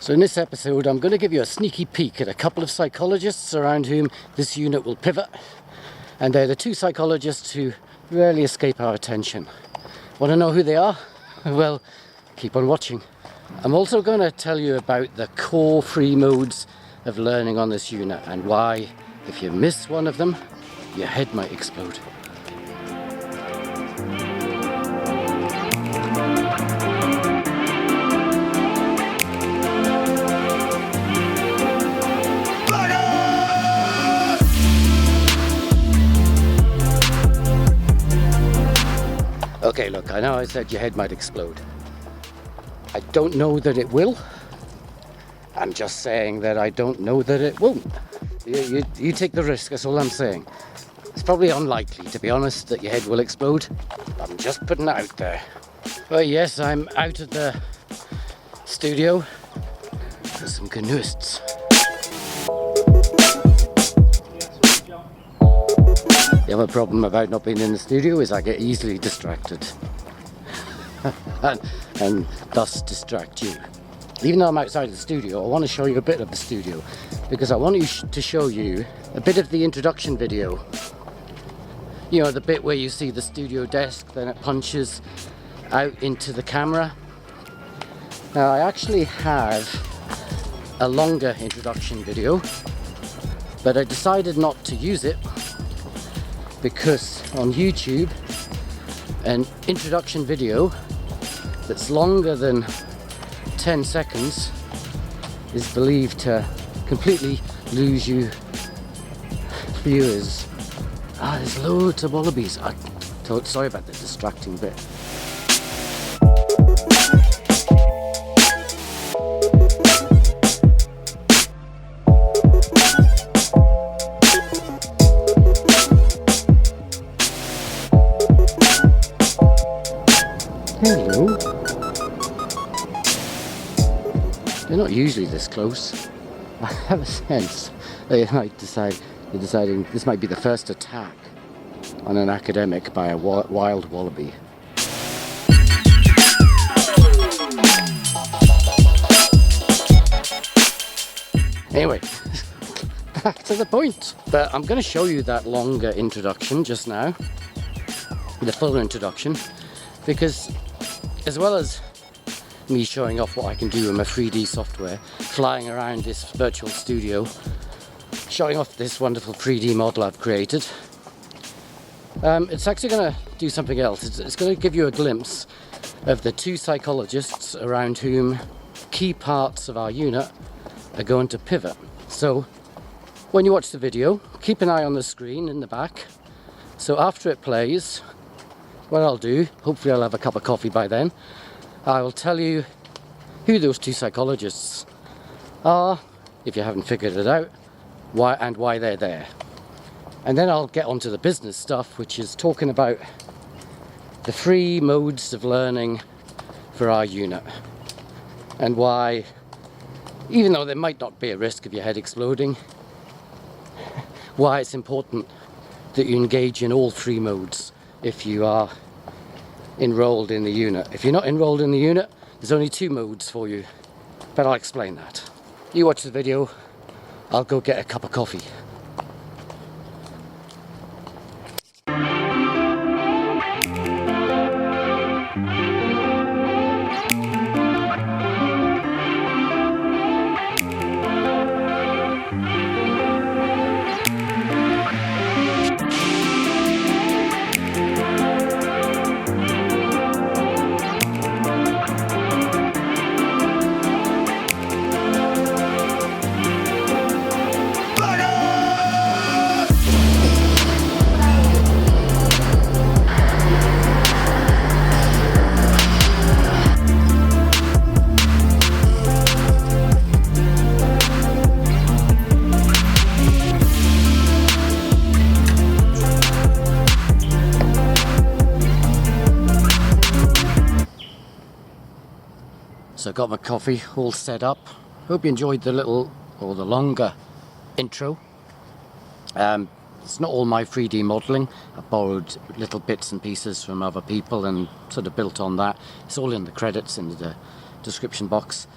So in this episode I'm going to give you a sneaky peek at a couple of psychologists around whom this unit will pivot, and they're the two psychologists who rarely escape our attention. Want to know who they are? Well, keep on watching. I'm also going to tell you about the core three modes of learning on this unit and why, if you miss one of them, your head might explode. Okay, look, I know I said your head might explode. I don't know that it will. I'm just saying that I don't know that it won't. You take the risk, that's all I'm saying. It's probably unlikely, to be honest, that your head will explode. I'm just putting it out there. But yes, I'm out of the studio for some canoeists. The other problem about not being in the studio is I get easily distracted and thus distract you. Even though I'm outside the studio, I want to show you a bit of the studio because I want to show you a bit of the introduction video. You know, the bit where you see the studio desk, then it punches out into the camera. Now, I actually have a longer introduction video, but I decided not to use it because on YouTube, an introduction video that's longer than 10 seconds is believed to completely lose you viewers. There's loads of wallabies. Sorry about the distracting bit. Hello. They're not usually this close. I have a sense they might they're deciding this might be the first attack on an academic by a wild wallaby. Anyway, back to the point. But I'm going to show you that longer introduction just now, the full introduction, because as well as me showing off what I can do with my 3D software, flying around this virtual studio, showing off this wonderful 3D model I've created, it's actually going to do something else. It's going to give you a glimpse of the two psychologists around whom key parts of our unit are going to pivot. So when you watch the video, keep an eye on the screen in the back. So after it plays, what I'll do, hopefully I'll have a cup of coffee by then, I will tell you who those two psychologists are, if you haven't figured it out, why they're there. And then I'll get onto the business stuff, which is talking about the three modes of learning for our unit, and why, even though there might not be a risk of your head exploding, why it's important that you engage in all three modes if you are enrolled in the unit. If you're not enrolled in the unit, there's only two modes for you, but I'll explain that. You watch the video, I'll go get a cup of coffee. So I got my coffee all set up. Hope you enjoyed the little, or the longer intro. It's not all my 3D modelling. I borrowed little bits and pieces from other people and sort of built on that. It's all in the credits in the description box.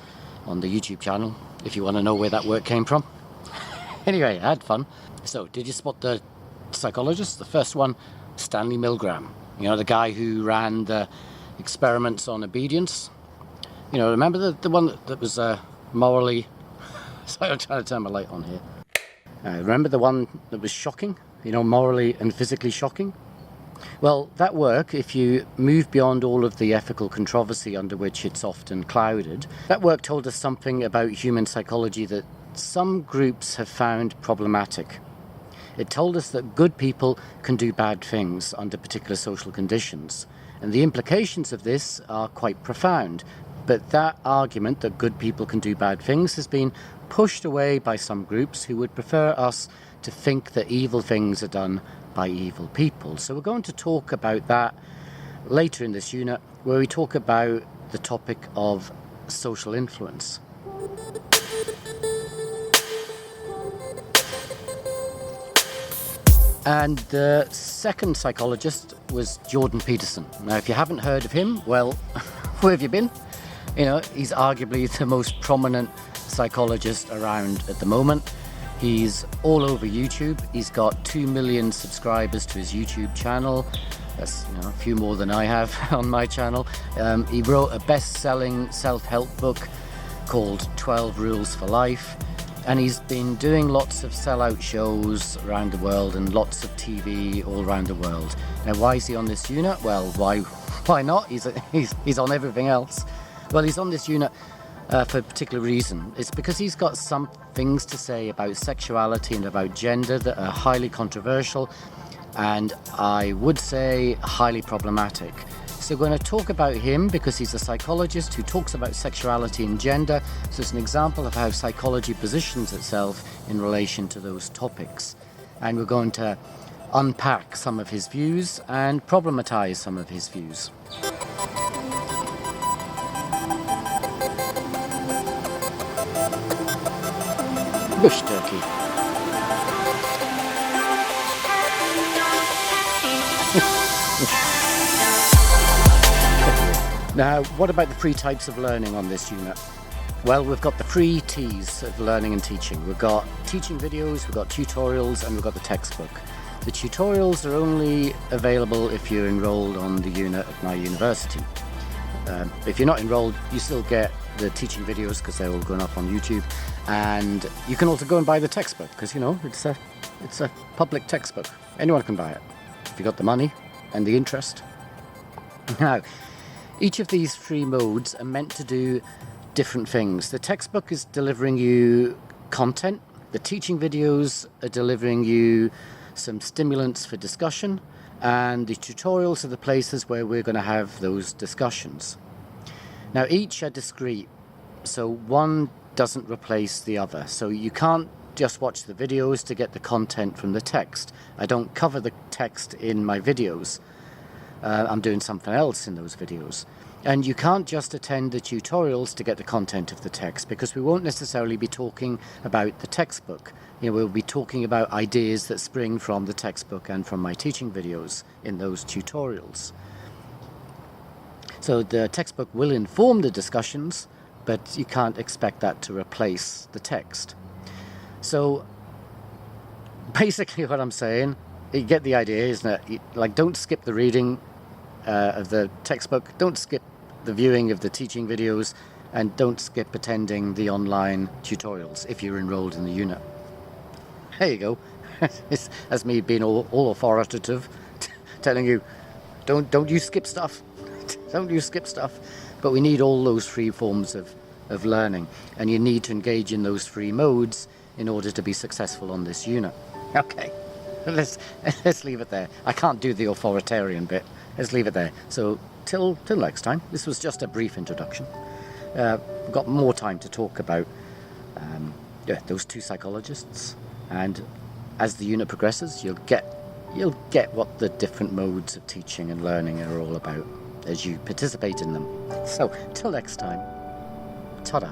on the YouTube channel if you want to know where that work came from. Anyway, I had fun. So, did you spot the psychologist? The first one, Stanley Milgram. You know, the guy who ran the experiments on obedience. You know, remember the one that was morally... Sorry, I'm trying to turn my light on here. Remember the one that was shocking? You know, morally and physically shocking? Well, that work, if you move beyond all of the ethical controversy under which it's often clouded, that work told us something about human psychology that some groups have found problematic. It told us that good people can do bad things under particular social conditions, and the implications of this are quite profound. But that argument that good people can do bad things has been pushed away by some groups who would prefer us to think that evil things are done by evil people. So we're going to talk about that later in this unit, where we talk about the topic of social influence. And the second psychologist was Jordan Peterson. Now, if you haven't heard of him, well, where have you been? You know, he's arguably the most prominent psychologist around at the moment. He's all over YouTube. He's got 2 million subscribers to his YouTube channel. That's, you know, a few more than I have on my channel. He wrote a best-selling self-help book called 12 Rules for Life. And he's been doing lots of sellout shows around the world and lots of TV all around the world. Now, why is he on this unit? Well, why not? He's on everything else. Well, he's on this unit for a particular reason. It's because he's got some things to say about sexuality and about gender that are highly controversial and, I would say, highly problematic. So we're going to talk about him because he's a psychologist who talks about sexuality and gender. So it's an example of how psychology positions itself in relation to those topics. And we're going to unpack some of his views and problematize some of his views. Bush turkey. Now, what about the three types of learning on this unit? Well, we've got the three T's of learning and teaching. We've got teaching videos, we've got tutorials, and we've got the textbook. The tutorials are only available if you're enrolled on the unit at my university. If you're not enrolled, you still get the teaching videos because they're all going up on YouTube, and you can also go and buy the textbook because, you know, it's a public textbook. Anyone can buy it if you got the money and the interest. Now, each of these three modes are meant to do different things. The textbook is delivering you content. The teaching videos are delivering you some stimulants for discussion, and the tutorials are the places where we're going to have those discussions. Now, each are discrete, so one doesn't replace the other. So you can't just watch the videos to get the content from the text. I don't cover the text in my videos. I'm doing something else in those videos. And you can't just attend the tutorials to get the content of the text, because we won't necessarily be talking about the textbook. You know, we'll be talking about ideas that spring from the textbook and from my teaching videos in those tutorials. So the textbook will inform the discussions, but you can't expect that to replace the text. So basically what I'm saying, you get the idea, isn't it? Like, don't skip the reading of the textbook, don't skip the viewing of the teaching videos, and don't skip attending the online tutorials if you're enrolled in the unit. There you go. That's me being all authoritative, telling you, don't you skip stuff. Don't you skip stuff. But we need all those three forms of learning, and you need to engage in those three modes in order to be successful on this unit. Okay, let's leave it there. I can't do the authoritarian bit. Let's leave it there. So till next time. This was just a brief introduction. We've got more time to talk about those two psychologists, and as the unit progresses, you'll get what the different modes of teaching and learning are all about as you participate in them. So till next time, ta-da.